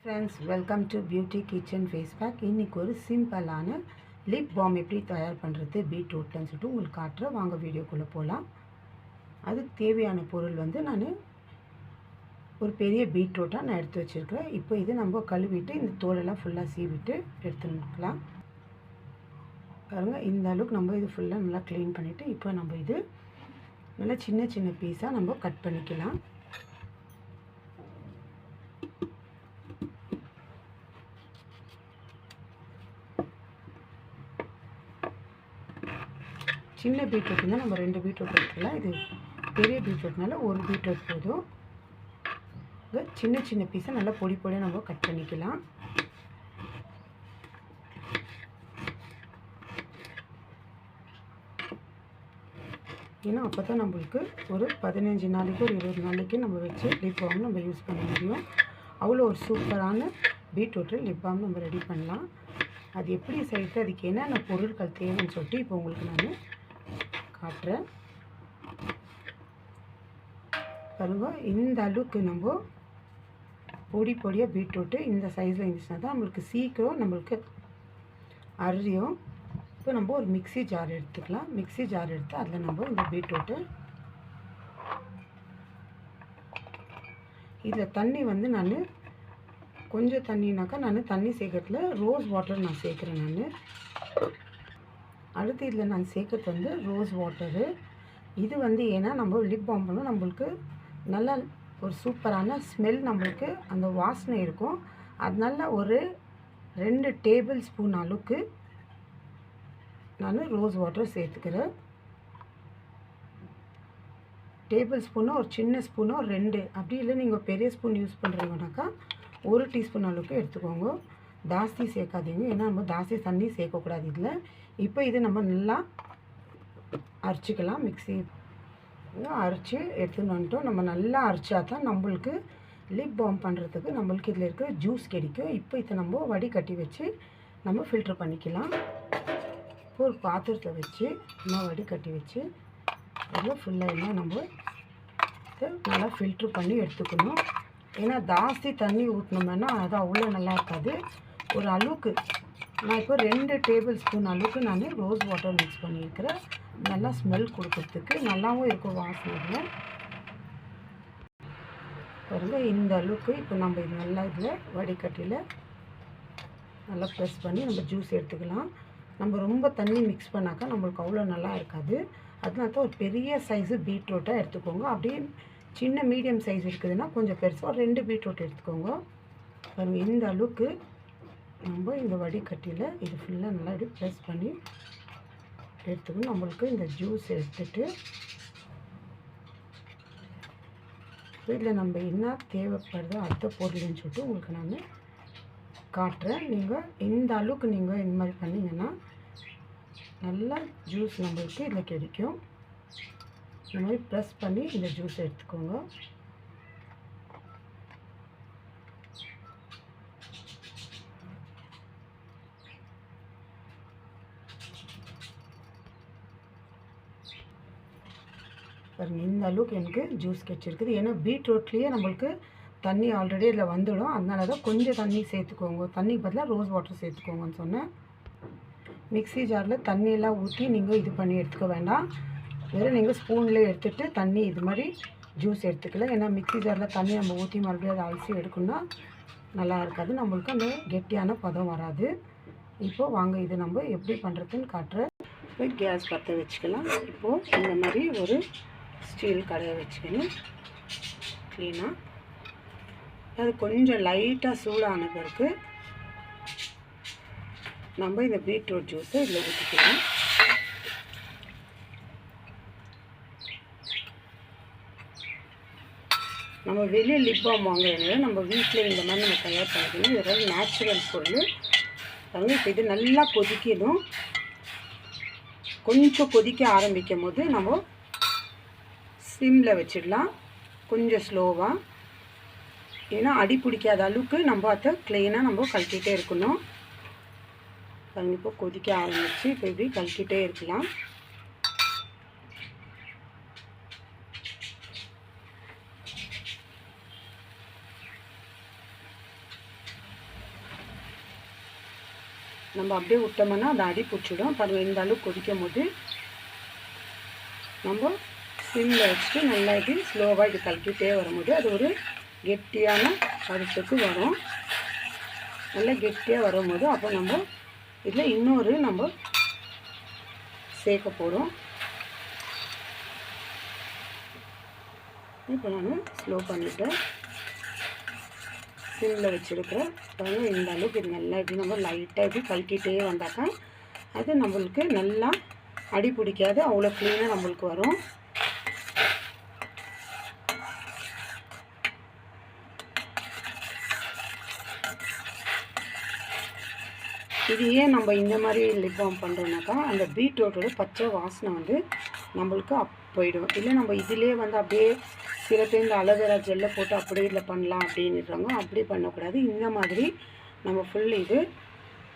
Friends, welcome to beauty kitchen face pack. இன்றைக்கி ஒரு சிம்பிளான லிப் பாம் எப்படி தயார் பண்ணுறது பீட்ரூட்லன்னு சொல்லிட்டு உங்களுக்கு காட்டுறேன். வாங்க வீடியோக்குள்ளே போகலாம். அதுக்கு தேவையான பொருள் நான் ஒரு பெரிய பீட்ரூட்டாக நான் எடுத்து வச்சுருக்கிறேன். இப்போ இது நம்ம கழுவிட்டு இந்த தோலெல்லாம் ஃபுல்லாக சீவிட்டு எடுத்துக்கலாம். பாருங்கள், இந்த அளவுக்கு நம்ம இது ஃபுல்லாக நல்லா க்ளீன் பண்ணிவிட்டு இப்போ நம்ம இது நல்லா சின்ன சின்ன பீஸாக நம்ம கட் பண்ணிக்கலாம். சின்ன பீட்ரூட்னா நம்ம 2 பீட்ரூட் எடுத்துக்கலாம். இது பெரிய பீட்ரூட்னால ஒரு பீட்ரூட் போதும். சின்ன சின்ன பீஸை நல்லா பொடி பொடியாக நம்ம கட் பண்ணிக்கலாம். ஏன்னா அப்போ தான் நம்மளுக்கு ஒரு 15 நாளைக்கு ஒரு 20 நாளைக்கு நம்ம வச்சு லிப் பாம் நம்ம யூஸ் பண்ண முடியும். அவ்வளோ ஒரு சூப்பரான பீட்ரூட்டில் லிப் பாம் நம்ம ரெடி பண்ணலாம். அது எப்படி செய்கிறது, அதுக்கு என்னென்ன பொருட்கள் தேவைன்னு சொல்லிட்டு இப்போ உங்களுக்கு நான் காட்டுறேன். பாருங்க, இந்த அளவுக்கு நம்ம பொடி பொடியாக பீட்ரூட்டு இந்த சைஸில் இருந்துச்சுன்னா தான் நம்மளுக்கு சீக்கிரம் நம்மளுக்கு அரியும். இப்போ நம்ம ஒரு மிக்ஸி ஜார் எடுத்துக்கலாம். மிக்ஸி ஜார் எடுத்து அதில் நம்ம இந்த பீட்ரூட்டு இதில் தண்ணி நான் கொஞ்சம் தண்ணினாக்கா நான் தண்ணி சேர்க்கறதுல ரோஸ் வாட்டர் நான் சேர்க்குறேன். அடுத்து இதில் நான் சேர்க்கறது ரோஸ் வாட்டரு. இது ஏன்னா நம்ம லிப் பாம் பண்ணோம், நம்மளுக்கு நல்லா ஒரு சூப்பரான ஸ்மெல், நம்மளுக்கு அந்த வாசனை இருக்கும். அதனால ஒரு 2 டேபிள் ஸ்பூன் அளவுக்கு நான் ரோஸ் வாட்டர் சேர்த்துக்கிறேன். டேபிள் ஸ்பூனோ ஒரு சின்ன ஸ்பூனோ 2, அப்படி இல்லை நீங்கள் பெரிய ஸ்பூன் யூஸ் பண்ணுறீங்கனாக்கா 1 டீஸ்பூன் அளவுக்கு எடுத்துக்கோங்க. ஜாஸ்தி சேர்க்காதீங்க, ஏன்னா நம்ம ஜாஸ்தி தண்ணி சேர்க்கக்கூடாது இதில். இப்போ இது நம்ம நல்லா அரைச்சிக்கலாம். மிக்ஸி அரைச்சி எடுத்துன்னு வந்துட்டோம். நம்ம நல்லா அரைச்சா தான் நம்மளுக்கு லிப் பாம் பண்ணுறதுக்கு நம்மளுக்கு இதில் இருக்கிற ஜூஸ் கிடைக்கும். இப்போ இதை நம்ம வடிகட்டி வச்சு நம்ம ஃபில்ட்ரு பண்ணிக்கலாம். இப்போ ஒரு பாத்திரத்தில் வச்சு நம்ம வடிகட்டி வச்சு அதில் ஃபுல்லாக எல்லாம் நம்ம நல்லா ஃபில்ட்ரு பண்ணி எடுத்துக்கணும். ஏன்னா ஜாஸ்தி தண்ணி ஊற்றினோம்னா அது அவ்வளோ நல்லா இருக்காது. ஒரு அளவுக்கு நான் இப்போ 2 டேபிள் ஸ்பூன் அளவுக்கு நான் ரோஸ் வாட்டர் மிக்ஸ் பண்ணியிருக்கிறேன். நல்லா ஸ்மெல் கொடுக்கறதுக்கு நல்லாவும் இருக்கும் வாசனையில். பாருங்கள், இந்த அளவுக்கு இப்போ நம்ம இது நல்லா இதில் வடிகட்டியில் நல்லா ப்ரெஸ் பண்ணி நம்ம ஜூஸ் எடுத்துக்கலாம். நம்ம ரொம்ப தண்ணி மிக்ஸ் பண்ணாக்கா நம்மளுக்கு அவ்வளோ நல்லா இருக்காது. அதனால தான் ஒரு பெரிய சைஸு பீட்ரூட்டாக எடுத்துக்கோங்க. அப்படியே சின்ன மீடியம் சைஸ் இருக்குதுன்னா கொஞ்சம் பெருசாக ஒரு 2 பீட்ரூட் எடுத்துக்கோங்க. பாருங்கள், இந்த அளவுக்கு நம்ம இந்த வடிகட்டியில் இது ஃபுல்லாக நல்லா இப்படி ப்ரெஸ் பண்ணி எடுத்துக்கணும். நம்மளுக்கு இந்த ஜூஸ் எடுத்துட்டு இதில் நம்ம என்ன தேவைப்படுதோ அடுத்த பொருள்னு சொல்லிட்டு உங்களுக்கு நான் காட்டுறேன். நீங்கள் இந்த அளவுக்கு நீங்கள் இந்த மாதிரி பண்ணிங்கன்னா நல்லா ஜூஸ் நம்மளுக்கு இதில் கிடைக்கும். இந்த மாதிரி ப்ரெஸ் பண்ணி இந்த ஜூஸ் எடுத்துக்கோங்க. பாருங்கள், இந்த அளவுக்கு எனக்கு ஜூஸ் கிடச்சிருக்குது. ஏன்னா பீட்ரூட்லேயே நம்மளுக்கு தண்ணி ஆல்ரெடி இதில் வந்துடும். அதனால தான் கொஞ்சம் தண்ணி சேர்த்துக்கோங்க. தண்ணிக்கு பதிலாக ரோஸ் வாட்டர் சேர்த்துக்கோங்கன்னு சொன்னேன். மிக்ஸி ஜாரில் தண்ணியெல்லாம் ஊற்றி நீங்கள் இது பண்ணி எடுத்துக்க வேண்டாம். வெறும் நீங்கள் ஸ்பூனில் எடுத்துகிட்டு தண்ணி இது மாதிரி ஜூஸ் எடுத்துக்கலாம். ஏன்னா மிக்ஸி ஜாரில் தண்ணி நம்ம ஊற்றி மறுபடியும் அதை அலசி எடுக்கணும்னா நல்லா இருக்காது, நம்மளுக்கு அந்த கெட்டியான பதம் வராது. இப்போது வாங்க இது நம்ம எப்படி பண்ணுறதுன்னு காட்டுறேன். இப்போ கேஸ் பற்ற வச்சுக்கலாம். இப்போது இந்த மாதிரி ஒரு ஸ்டீல் கடையை வச்சுக்கணும் க்ளீனாக. அது கொஞ்சம் லைட்டாக சூடான பிறகு நம்ம இந்த பீட்ரூட் ஜூஸை இதில் ஊற்றிக்கலாம். நம்ம வெளியே லிப் பாம் வாங்குறதுனால நம்ம வீட்டில் இந்த மாதிரி நம்ம தயார் பண்ணிக்கணும். இதெல்லாம் நேச்சுரல் பொருள். பாருங்கள், இப்போ இது நல்லா கொதிக்கணும். கொஞ்சம் கொதிக்க ஆரம்பிக்கும் போது நம்ம சிம்மில் வச்சிடலாம், கொஞ்சம் ஸ்லோவாக. ஏன்னா அடி பிடிக்காத அளவுக்கு நம்ம அதை க்ளீனாக நம்ம கழட்டிகிட்டே இருக்கணும். பாருங்கள், இப்போ கொதிக்க ஆரம்பிச்சு இப்போ இப்படி கழட்டிகிட்டே இருக்கலாம். நம்ம அப்படியே விட்டோம்னா அது அடி பிடிச்சிடும். பாருங்கள், இந்த அளவுக்கு கொதிக்கும் போது நம்ம சிம்மில் வச்சுட்டு நல்லா இது ஸ்லோவாக இது கலக்கிட்டே வரும்போது அது ஒரு கெட்டியான பருப்புக்கு வரும். நல்லா கெட்டியாக வரும்போது அப்போ நம்ம இதில் இன்னொரு நம்ம சேர்க்க போகிறோம். இப்போ நான் ஸ்லோ பண்ணிவிட்டேன், சிம்மில் வச்சுருக்கிறேன். பாருங்கள், இந்த அளவுக்கு இது நல்லா இப்படி நம்ம லைட்டாக இப்படி கலக்கிட்டே வந்தாக்கா அது நம்மளுக்கு நல்லா அடி பிடிக்காது, அவ்வளோ க்ளீனாக நம்மளுக்கு வரும். இது ஏன் நம்ம இந்த மாதிரி லிப் பாம் பண்ணுறோம்னாக்கா அந்த பீட்ரூட்டோட பச்சை வாசனை வந்து நம்மளுக்கு போயிடும். இல்லை நம்ம இதிலே வந்து அப்படியே சில பேர் இந்த அலோவேரா ஜெல்லை போட்டு அப்படியே இதில் பண்ணலாம் அப்படின்றாங்க. அப்படி பண்ணக்கூடாது. இந்த மாதிரி நம்ம ஃபுல்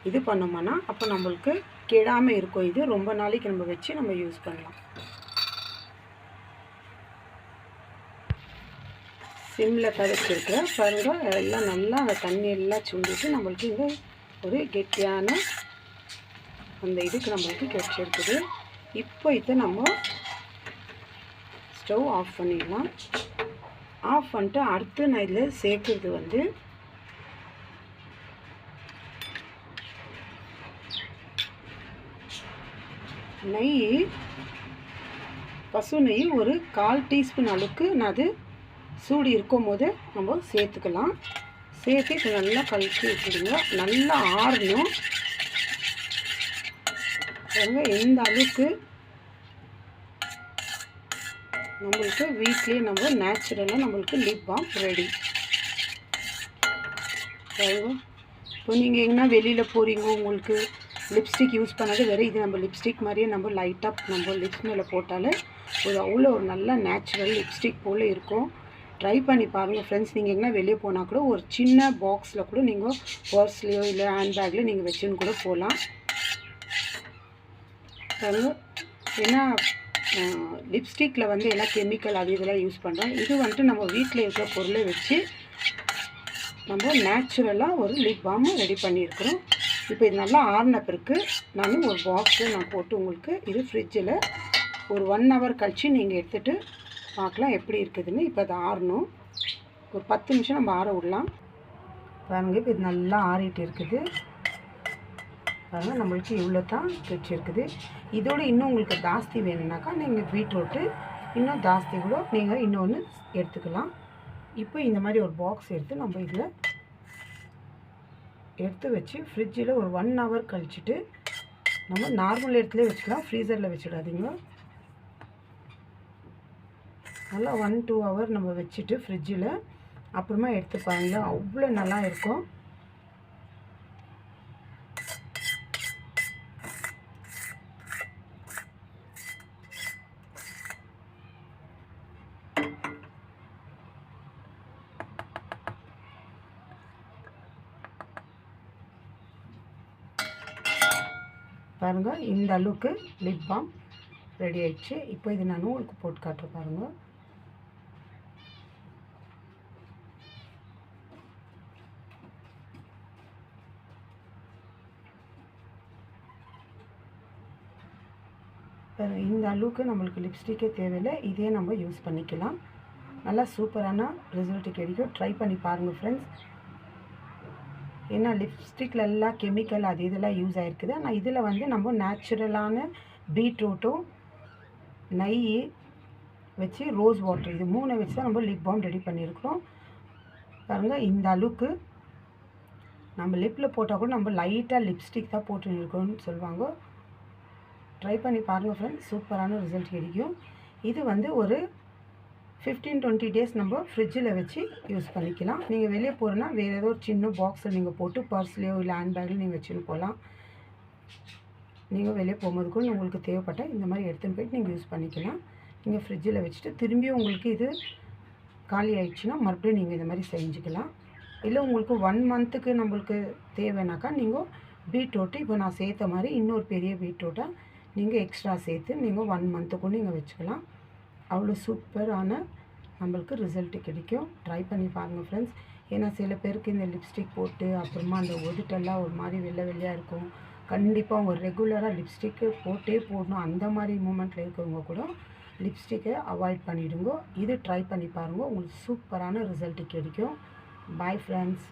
இது பண்ணோம்னா அப்போ நம்மளுக்கு கெடாமல் இருக்கும். இது ரொம்ப நாளைக்கு நம்ம வச்சு நம்ம யூஸ் பண்ணலாம். சிம்மில் கரைச்சிருக்கிற பாருங்கள், எல்லாம் நல்லா அந்த தண்ணி எல்லாம் சுண்டிட்டு நம்மளுக்கு இந்த ஒரு கெட்டியான அந்த இதுக்கு நம்மளுக்கு கிடச்சிருக்குது. இப்போ இதை நம்ம ஸ்டவ் ஆஃப் பண்ணிடலாம். ஆஃப் பண்ணிட்டு அடுத்து நான் இதில் சேர்க்குறது வந்து நெய், பசு நெய் ஒரு 1/4 டீஸ்பூன் அளவுக்கு நான் அது சூடு இருக்கும் போது நம்ம சேர்த்துக்கலாம். சேர்த்து இது நல்லா கலக்கி வச்சுடுங்க. நல்லா ஆறணும். எந்த அளவுக்கு நம்மளுக்கு வீட்லேயே நம்ம நேச்சுரலாக நம்மளுக்கு லிப் பாம் ரெடி. இப்போ நீங்கள் எங்கன்னா வெளியில் போகிறீங்க, உங்களுக்கு லிப்ஸ்டிக் யூஸ் பண்ணாது வேறு இது நம்ம லிப்ஸ்டிக் மாதிரியே நம்ம லைட்டாக நம்ம லிப்ஸ் மேலே போட்டாலே அவ்வளோ ஒரு நல்ல நேச்சுரல் லிப்ஸ்டிக் போல் இருக்கும். ட்ரை பண்ணி பாருங்கள் ஃப்ரெண்ட்ஸ். நீங்கள் எங்கன்னா வெளியே போனால் கூட ஒரு சின்ன பாக்ஸில் கூட நீங்கள் பர்ஸ்லேயோ இல்லை ஹேண்ட்பேக்கில் நீங்கள் வச்சுன்னு கூட போகலாம். ஏன்னா லிப்ஸ்டிக்கில் வந்து எல்லாம் கெமிக்கல் அது இதெல்லாம் யூஸ் பண்ணுறோம். இது வந்துட்டு நம்ம வீட்டில் இருக்கிற பொருளை வச்சு நம்ம நேச்சுரலாக ஒரு லிப் பாம் ரெடி பண்ணியிருக்கிறோம். இப்போ இது நல்லா ஆறின பிறகு நான் ஒரு பாக்ஸில் நான் போட்டு உங்களுக்கு இது ஃப்ரிட்ஜில் ஒரு 1 hour கழித்து நீங்கள் எடுத்துகிட்டு பார்க்கலாம் எப்படி இருக்குதுன்னு. இப்போ அது ஆறணும். ஒரு 10 நிமிஷம் நம்ம ஆற விடலாம். பாருங்கள், இப்போ இது நல்லா ஆறிட்டு இருக்குது. பாருங்கள், நம்மளுக்கு இவ்வளோ தான் கிடச்சிருக்குது. இதோடு இன்னும் உங்களுக்கு ஜாஸ்தி வேணும்னாக்கா நீங்கள் பீட்ரூட்டு இன்னும் ஜாஸ்தி கூட நீங்கள் இன்னொன்று எடுத்துக்கலாம். இப்போ இந்த மாதிரி ஒரு பாக்ஸ் எடுத்து நம்ம இதில் எடுத்து வச்சு ஃப்ரிட்ஜில் ஒரு 1 hour கழிச்சிட்டு நம்ம நார்மல் இடத்துல வச்சுக்கலாம், ஃப்ரீசரில் வச்சுடாதீங்க. நல்லா 1-2 hour நம்ம வச்சுட்டு ஃப்ரிட்ஜில் அப்புறமா எடுத்து பாருங்கள், அவ்வளோ நல்லா இருக்கும். பாருங்கள், இந்த அளவுக்கு லிப் பாம் ரெடி ஆயிடுச்சு. இப்போ இது நான் உங்களுக்கு போட்டு காட்டுறேன் பாருங்கள். இந்த அளவுக்கு நம்மளுக்கு லிப்ஸ்டிக்கே தேவையில்லை, இதே நம்ம யூஸ் பண்ணிக்கலாம். நல்லா சூப்பரான ரிசல்ட்டு கிடைக்கும். ட்ரை பண்ணி பாருங்கள் ஃப்ரெண்ட்ஸ். ஏன்னா லிப்ஸ்டிக்கில் எல்லாம் கெமிக்கல் அது இதெல்லாம் யூஸ் ஆகிருக்குது. ஆனால் இதில் வந்து நம்ம நேச்சுரலான பீட்ரூட்டும் நெய் வச்சு ரோஸ் வாட்டர் இது 3 வச்சு தான் நம்ம லிப் பாம் ரெடி பண்ணியிருக்கிறோம். பாருங்கள், இந்த அளவுக்கு நம்ம லிப்பில் போட்டால் கூட நம்ம லைட்டாக லிப்ஸ்டிக் தான் போட்டு இருக்கோம்னு சொல்லுவாங்க. ட்ரை பண்ணி பாருங்கள் ஃப்ரெண்ட்ஸ், சூப்பரான ரிசல்ட் கிடைக்கும். இது வந்து ஒரு 15-20 days நம்ம ஃப்ரிட்ஜில் வச்சு யூஸ் பண்ணிக்கலாம். நீங்கள் வெளியே போகிறோன்னா வேறு ஏதோ ஒரு சின்ன பாக்ஸில் நீங்கள் போட்டு பர்ஸ்லேயோ இல்லை ஹேண்ட்பேக்கில் நீங்கள் வச்சுன்னு போகலாம். நீங்கள் வெளியே போகும்போது கூட உங்களுக்கு தேவைப்பட்டால் இந்த மாதிரி எடுத்துன்னு போய்ட்டு நீங்கள் யூஸ் பண்ணிக்கலாம். நீங்கள் ஃப்ரிட்ஜில் வச்சுட்டு திரும்பியும் உங்களுக்கு இது காலி ஆகிடுச்சுன்னா மறுபடியும் நீங்கள் இந்த மாதிரி செஞ்சுக்கலாம். இல்லை உங்களுக்கு 1 monthக்கு நம்மளுக்கு தேவைனாக்கா நீங்கள் பீட்ரூட்டு இப்போ நான் சேர்த்த மாதிரி இன்னொரு பெரிய பீட்ரூட்டை நீங்கள் எக்ஸ்ட்ரா சேர்த்து நீங்கள் 1 monthக்கு நீங்கள் வச்சுக்கலாம். அவ்வளோ சூப்பரான நம்மளுக்கு ரிசல்ட்டு கிடைக்கும். ட்ரை பண்ணி பாருங்கள் ஃப்ரெண்ட்ஸ். ஏன்னா சில பேருக்கு இந்த லிப்ஸ்டிக் போட்டு அப்புறமா அந்த ஒதுட்டெல்லாம் ஒரு மாதிரி வெள்ளை வெள்ளையாக இருக்கும், கண்டிப்பாக உங்கள் ரெகுலராக லிப்ஸ்டிக்கு போட்டே போடணும் அந்த மாதிரி மூமெண்ட்டில் இருக்கிறவங்க கூட லிப்ஸ்டிக்கை அவாய்ட் பண்ணிவிடுங்க. இது ட்ரை பண்ணி பாருங்கள், உங்களுக்கு சூப்பரான ரிசல்ட்டு கிடைக்கும். Bye friends.